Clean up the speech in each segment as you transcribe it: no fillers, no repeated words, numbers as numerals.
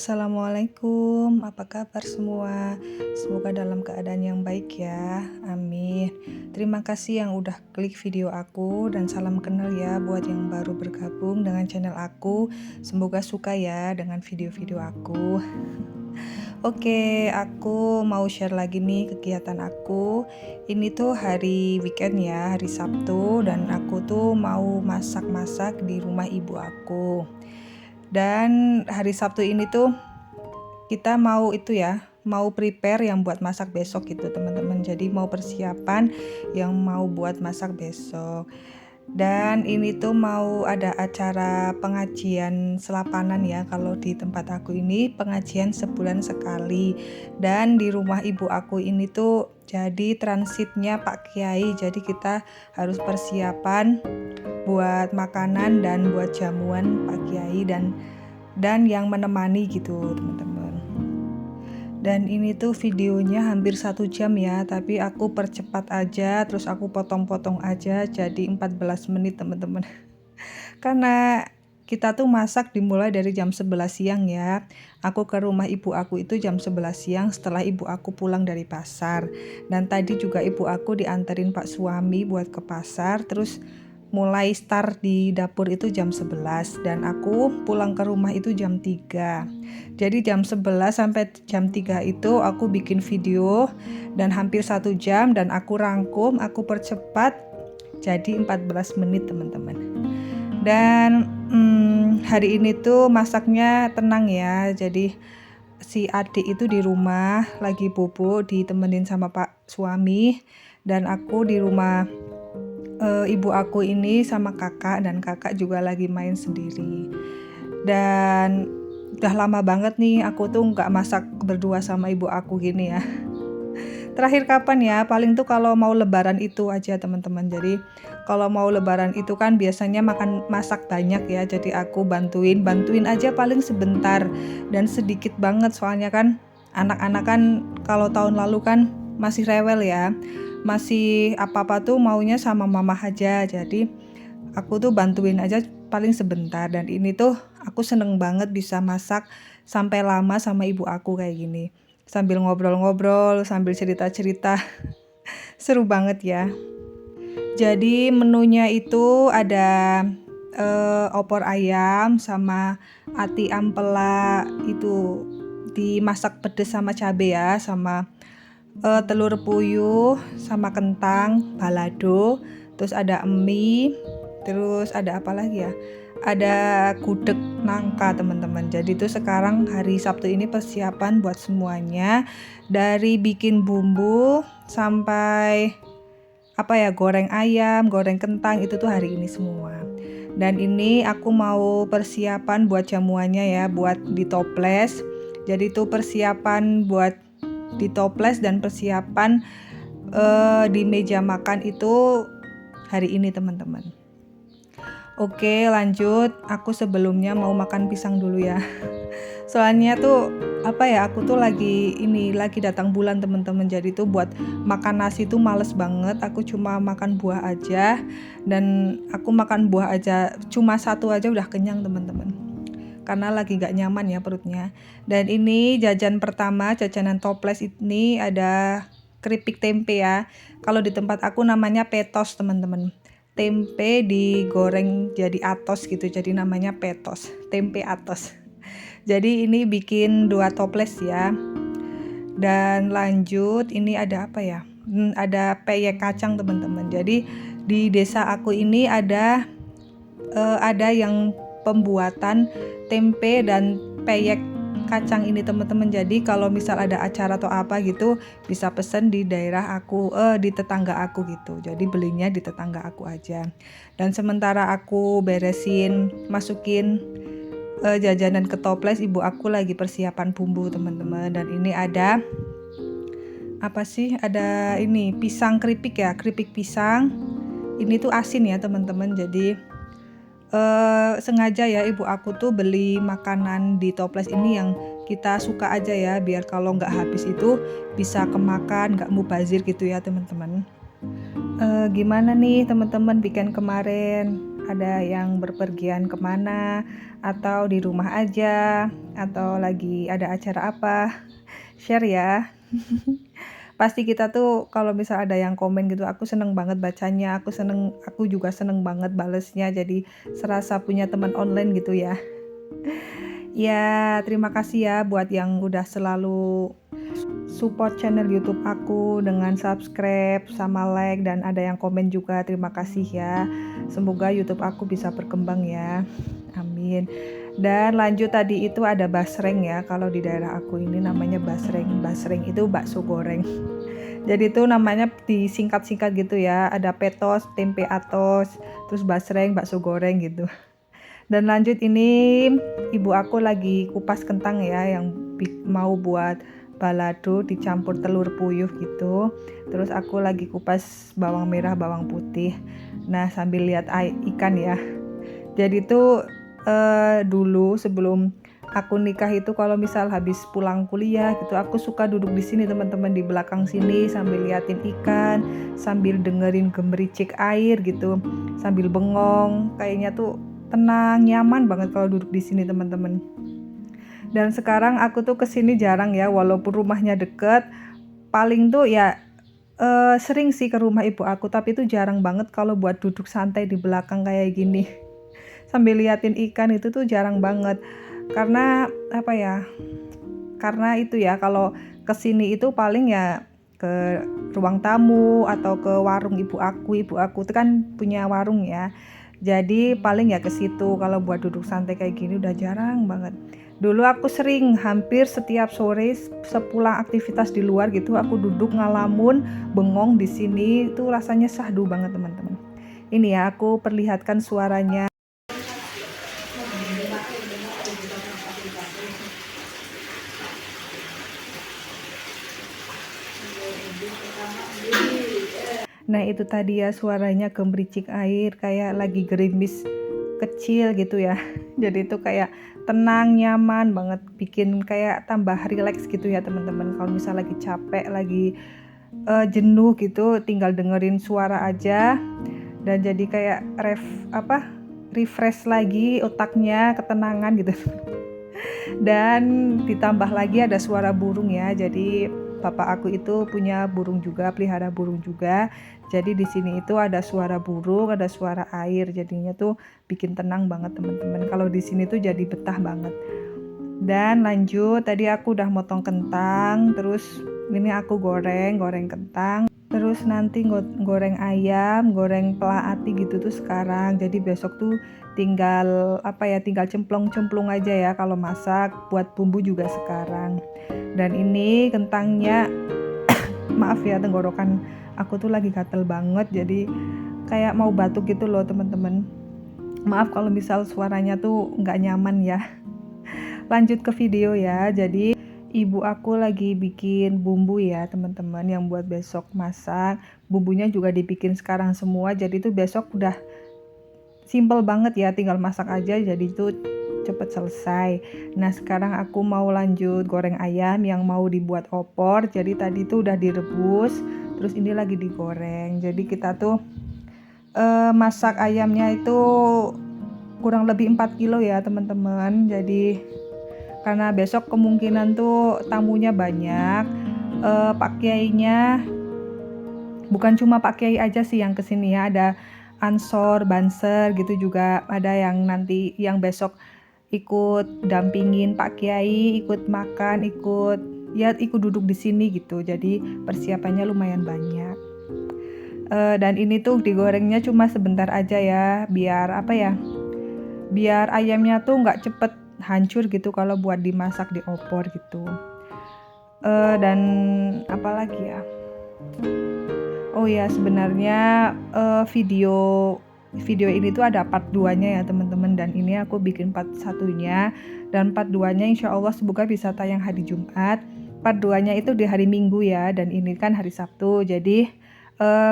Assalamualaikum, apa kabar semua? Semoga dalam keadaan yang baik ya, amin. Terima kasih yang udah klik video aku dan salam kenal ya buat yang baru bergabung dengan channel aku. Semoga suka ya dengan video-video aku. Oke, aku mau share lagi nih kegiatan aku. Ini tuh hari weekend ya, hari Sabtu, dan aku tuh mau masak-masak di rumah ibu aku. Dan hari Sabtu ini tuh kita mau itu ya, mau prepare yang buat masak besok gitu teman-teman. Jadi mau persiapan yang mau buat masak besok. Dan ini tuh mau ada acara pengajian selapanan ya. Kalau di tempat aku ini pengajian sebulan sekali. Dan di rumah ibu aku ini tuh jadi transitnya Pak Kiai. Jadi kita harus persiapan buat makanan dan buat jamuan Pak Kiai dan yang menemani gitu teman-teman. Dan ini tuh videonya hampir 1 jam ya, tapi aku percepat aja, terus aku potong-potong aja jadi 14 menit teman-teman. Karena kita tuh masak dimulai dari jam 11 siang ya. Aku ke rumah ibu aku itu jam 11 siang setelah ibu aku pulang dari pasar. Dan tadi juga ibu aku dianterin Pak suami buat ke pasar, terus mulai start di dapur itu jam 11 dan aku pulang ke rumah itu jam 3. Jadi jam 11 sampai jam 3 itu aku bikin video dan hampir 1 jam dan aku rangkum, aku percepat jadi 14 menit teman-teman. Dan hari ini tuh masaknya tenang ya. Jadi si adik itu di rumah lagi bobo ditemenin sama Pak suami dan aku di rumah ibu aku ini sama kakak, dan kakak juga lagi main sendiri. Dan udah lama banget nih aku tuh nggak masak berdua sama ibu aku gini ya. Terakhir kapan ya, paling tuh kalau mau lebaran itu aja teman-teman. Jadi kalau mau lebaran itu kan biasanya masak banyak ya, jadi aku bantuin aja paling sebentar dan sedikit banget, soalnya kan anak-anak kan kalau tahun lalu kan masih rewel ya, masih apa-apa tuh maunya sama mama aja. Jadi aku tuh bantuin aja paling sebentar, dan ini tuh aku seneng banget bisa masak sampai lama sama ibu aku kayak gini, sambil ngobrol-ngobrol, sambil cerita-cerita. Seru banget ya. Jadi menunya itu ada opor ayam sama ati ampela itu dimasak pedes sama cabe ya, sama telur puyuh sama kentang balado, terus ada mie, terus ada apa lagi ya, ada gudeg nangka teman-teman. Jadi itu sekarang hari Sabtu ini persiapan buat semuanya, dari bikin bumbu sampai apa ya, goreng ayam, goreng kentang, itu tuh hari ini semua. Dan ini aku mau persiapan buat jamuannya ya, buat ditoples. Jadi itu persiapan buat ditoples dan persiapan di meja makan itu hari ini teman-teman. Oke lanjut, aku sebelumnya mau makan pisang dulu ya. Soalnya tuh apa ya, aku tuh lagi datang bulan teman-teman, jadi tuh buat makan nasi tuh males banget. Aku cuma makan buah aja, dan aku makan buah aja cuma 1 aja udah kenyang teman-teman, karena lagi gak nyaman ya perutnya. Dan ini jajan pertama, jajanan toples ini ada keripik tempe ya. Kalau di tempat aku namanya petos teman-teman. Tempe digoreng jadi atos gitu, jadi namanya petos, tempe atos. Jadi ini bikin 2 toples ya. Dan lanjut ini ada apa ya? Ada peyek kacang teman-teman. Jadi di desa aku ini ada yang pembuatan tempe dan peyek kacang ini teman-teman. Jadi kalau misal ada acara atau apa gitu bisa pesen di daerah aku, di tetangga aku gitu. Jadi belinya di tetangga aku aja. Dan sementara aku beresin masukin jajanan ke toples, ibu aku lagi persiapan bumbu teman-teman. Dan ini ada apa sih, ada ini pisang keripik ya, keripik pisang. Ini tuh asin ya teman-teman. Jadi sengaja ya ibu aku tuh beli makanan di toples ini yang kita suka aja ya, biar kalau nggak habis itu bisa kemakan, nggak mubazir gitu ya teman-teman. Gimana nih teman-teman weekend kemarin, ada yang berpergian kemana, atau di rumah aja, atau lagi ada acara apa, share ya. Pasti kita tuh kalau misal ada yang komen gitu, aku seneng banget bacanya, aku juga seneng banget balesnya, jadi serasa punya teman online gitu ya. Ya, terima kasih ya buat yang udah selalu support channel YouTube aku dengan subscribe sama like, dan ada yang komen juga, terima kasih ya. Semoga YouTube aku bisa berkembang ya. Amin. Dan lanjut, tadi itu ada basreng ya. Kalau di daerah aku ini namanya basreng. Basreng itu bakso goreng. Jadi itu namanya disingkat-singkat gitu ya. Ada petos, tempe atos, terus basreng, bakso goreng gitu. Dan lanjut, ini ibu aku lagi kupas kentang ya, yang mau buat balado dicampur telur puyuh gitu. Terus aku lagi kupas bawang merah, bawang putih. Nah, sambil lihat ikan ya. Jadi tuh dulu sebelum aku nikah itu, kalau misal habis pulang kuliah gitu, aku suka duduk di sini teman-teman, di belakang sini sambil liatin ikan, sambil dengerin gemericik air gitu, sambil bengong. Kayaknya tuh tenang, nyaman banget kalau duduk di sini teman-teman. Dan sekarang aku tuh kesini jarang ya, walaupun rumahnya deket. Paling tuh ya sering sih ke rumah ibu aku, tapi itu jarang banget kalau buat duduk santai di belakang kayak gini. Sambil liatin ikan itu tuh jarang banget. Karena apa ya? Karena itu ya, kalau kesini itu paling ya ke ruang tamu atau ke warung ibu aku. Ibu aku tuh kan punya warung ya. Jadi paling ya ke situ. Kalau buat duduk santai kayak gini udah jarang banget. Dulu aku sering, hampir setiap sore sepulang aktivitas di luar gitu, aku duduk ngalamun, bengong di sini. Itu rasanya syahdu banget teman-teman. Ini ya, aku perlihatkan suaranya. Nah, itu tadi ya, suaranya gemericik air kayak lagi gerimis kecil gitu ya. Jadi itu kayak tenang, nyaman banget, bikin kayak tambah rileks gitu ya teman-teman. Kalau misal lagi capek, lagi jenuh gitu, tinggal dengerin suara aja, dan jadi kayak refresh lagi otaknya, ketenangan gitu. Dan ditambah lagi ada suara burung ya. Jadi bapak aku itu punya burung juga, pelihara burung juga. Jadi di sini itu ada suara burung, ada suara air. Jadinya tuh bikin tenang banget teman-teman. Kalau di sini tuh jadi betah banget. Dan lanjut, tadi aku udah motong kentang, terus ini aku goreng kentang. Terus nanti goreng ayam, goreng pelaati gitu tuh sekarang. Jadi besok tuh tinggal tinggal cemplung-cemplung aja ya kalau masak, buat bumbu juga sekarang. Dan ini kentangnya maaf ya, tenggorokan aku tuh lagi gatel banget, jadi kayak mau batuk gitu loh teman-teman. Maaf kalau misal suaranya tuh nggak nyaman ya. Lanjut ke video ya. Jadi ibu aku lagi bikin bumbu ya teman-teman, yang buat besok masak. Bumbunya juga dibikin sekarang semua, jadi tuh besok udah simple banget ya, tinggal masak aja, jadi tuh cepet selesai. Nah, sekarang aku mau lanjut goreng ayam yang mau dibuat opor. Jadi tadi tuh udah direbus, terus ini lagi digoreng. Jadi kita tuh masak ayamnya itu kurang lebih 4 kilo ya teman-teman. Jadi karena besok kemungkinan tuh tamunya banyak, Pak Kiainya bukan cuma Pak Kiai aja sih yang kesini ya, ada ansor, banser gitu juga, ada yang nanti yang besok ikut dampingin Pak Kiai, ikut makan, ikut duduk di sini gitu. Jadi persiapannya lumayan banyak. Dan ini tuh digorengnya cuma sebentar aja ya, biar biar ayamnya tuh nggak cepet hancur gitu kalau buat dimasak di opor gitu. Dan apalagi ya, oh ya, sebenarnya video ini tuh ada part 2-nya ya teman-teman, dan ini aku bikin part 1-nya, dan part 2-nya insya Allah semoga bisa tayang hari Jumat. Part 2-nya itu di hari Minggu ya, dan ini kan hari Sabtu. Jadi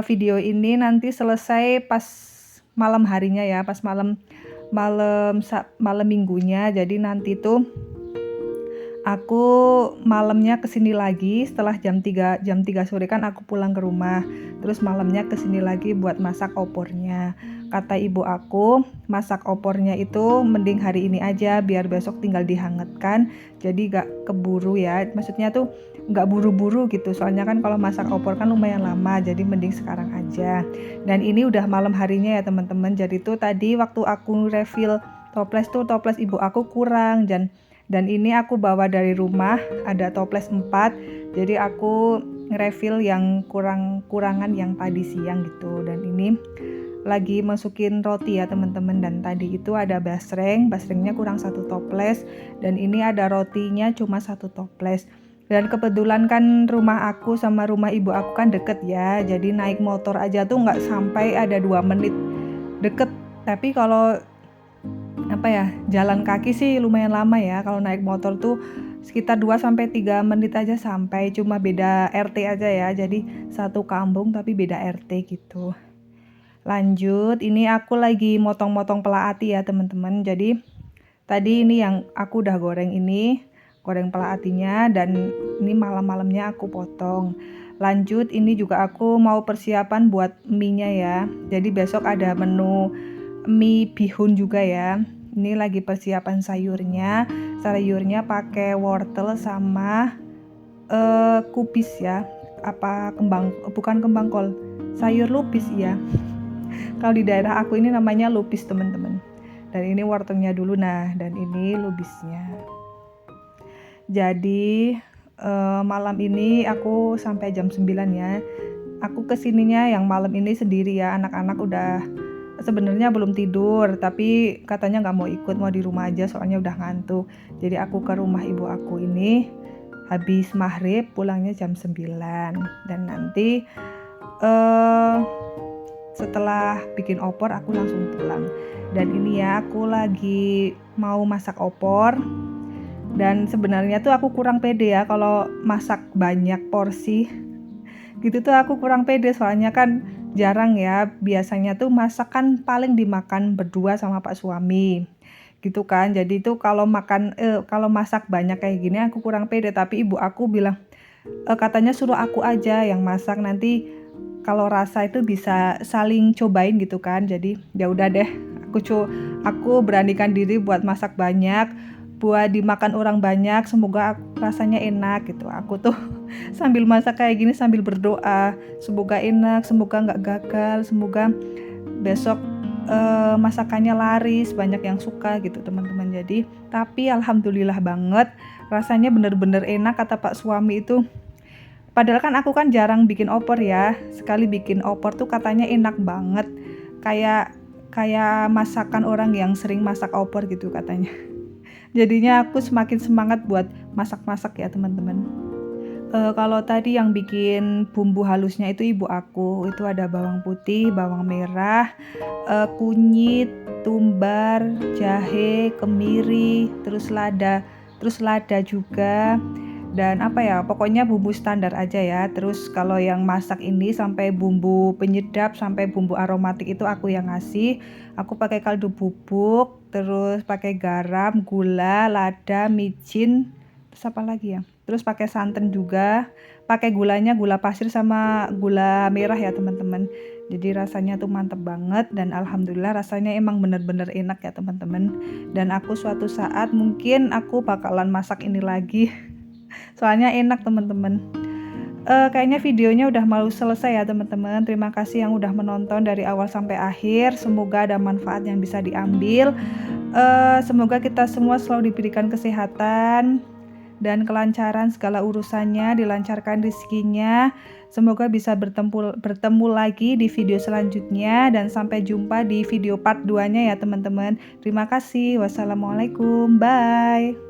video ini nanti selesai pas malam harinya ya, pas malam minggunya. Jadi nanti tuh aku malamnya kesini lagi setelah jam 3 sore kan aku pulang ke rumah. Terus malamnya kesini lagi buat masak opornya. kata ibu aku masak opornya itu mending hari ini aja biar besok tinggal dihangatkan, jadi gak keburu ya, maksudnya tuh gak buru-buru gitu, soalnya kan kalau masak opor kan lumayan lama, jadi mending sekarang aja. Dan ini udah malam harinya ya teman-teman, jadi tuh tadi waktu aku refill toples tuh toples ibu aku kurang, dan ini aku bawa dari rumah ada toples 4, jadi aku nge-refill yang kurangan yang tadi siang gitu. Dan ini lagi masukin roti ya teman-teman, dan tadi itu ada basrengnya kurang 1 toples, dan ini ada rotinya cuma 1 toples. Dan kebetulan kan rumah aku sama rumah ibu aku kan deket ya, jadi naik motor aja tuh nggak sampai ada 2 menit, deket. Tapi kalau jalan kaki sih lumayan lama ya, kalau naik motor tuh sekitar 2-3 menit aja sampai, cuma beda RT aja ya, jadi satu kampung tapi beda RT gitu. Lanjut, ini aku lagi motong-motong pela ati ya teman-teman. Jadi tadi ini yang aku udah goreng pela atinya, dan ini malam-malamnya aku potong. Lanjut, ini juga aku mau persiapan buat mie-nya ya, jadi besok ada menu mie bihun juga ya. Ini lagi persiapan sayurnya pakai wortel sama kubis ya, bukan kembang kol, sayur lupis ya. Kalau di daerah aku ini namanya lupis teman-teman. Dan ini wortelnya dulu, nah, dan ini lubisnya. Jadi malam ini aku sampai jam 9 ya. Aku kesininya yang malam ini sendiri ya, anak-anak udah sebenarnya belum tidur, tapi katanya nggak mau ikut, mau di rumah aja soalnya udah ngantuk. Jadi aku ke rumah ibu aku ini habis maghrib, pulangnya jam 9. Dan nanti setelah bikin opor aku langsung pulang. Dan ini ya aku lagi mau masak opor, dan sebenarnya tuh aku kurang pede ya kalau masak banyak porsi gitu tuh, aku kurang pede soalnya kan jarang ya, biasanya tuh masak kan paling dimakan berdua sama pak suami gitu kan. Jadi tuh kalau masak banyak kayak gini aku kurang pede, tapi ibu aku bilang katanya suruh aku aja yang masak, nanti kalau rasa itu bisa saling cobain gitu kan. Jadi ya udah deh, aku beranikan diri buat masak banyak, buat dimakan orang banyak, semoga rasanya enak gitu. Aku tuh sambil masak kayak gini sambil berdoa, semoga enak, semoga nggak gagal, semoga besok masakannya laris, banyak yang suka gitu teman-teman. Jadi tapi alhamdulillah banget, rasanya bener-bener enak kata pak suami itu. Padahal kan aku kan jarang bikin opor ya, sekali bikin opor tuh katanya enak banget, kayak masakan orang yang sering masak opor gitu katanya. Jadinya aku semakin semangat buat masak-masak ya teman-teman. Kalau tadi yang bikin bumbu halusnya itu ibu aku, itu ada bawang putih, bawang merah, kunyit, tumbar, jahe, kemiri, terus lada juga, dan pokoknya bumbu standar aja ya. Terus kalau yang masak ini sampai bumbu penyedap, sampai bumbu aromatik itu aku yang ngasih. Aku pakai kaldu bubuk, terus pakai garam, gula, lada, micin, terus apa lagi ya, terus pakai santan juga, pakai gulanya gula pasir sama gula merah ya teman-teman. Jadi rasanya tuh mantep banget, dan alhamdulillah rasanya emang bener-bener enak ya teman-teman. Dan aku suatu saat mungkin aku bakalan masak ini lagi soalnya enak teman-teman. Kayaknya videonya udah mau selesai ya teman-teman. Terima kasih yang udah menonton dari awal sampai akhir, semoga ada manfaat yang bisa diambil. Semoga kita semua selalu diberikan kesehatan dan kelancaran segala urusannya, dilancarkan rezekinya. Semoga bisa bertemu lagi di video selanjutnya, dan sampai jumpa di video part 2-nya ya teman-teman. Terima kasih. Wassalamualaikum. Bye.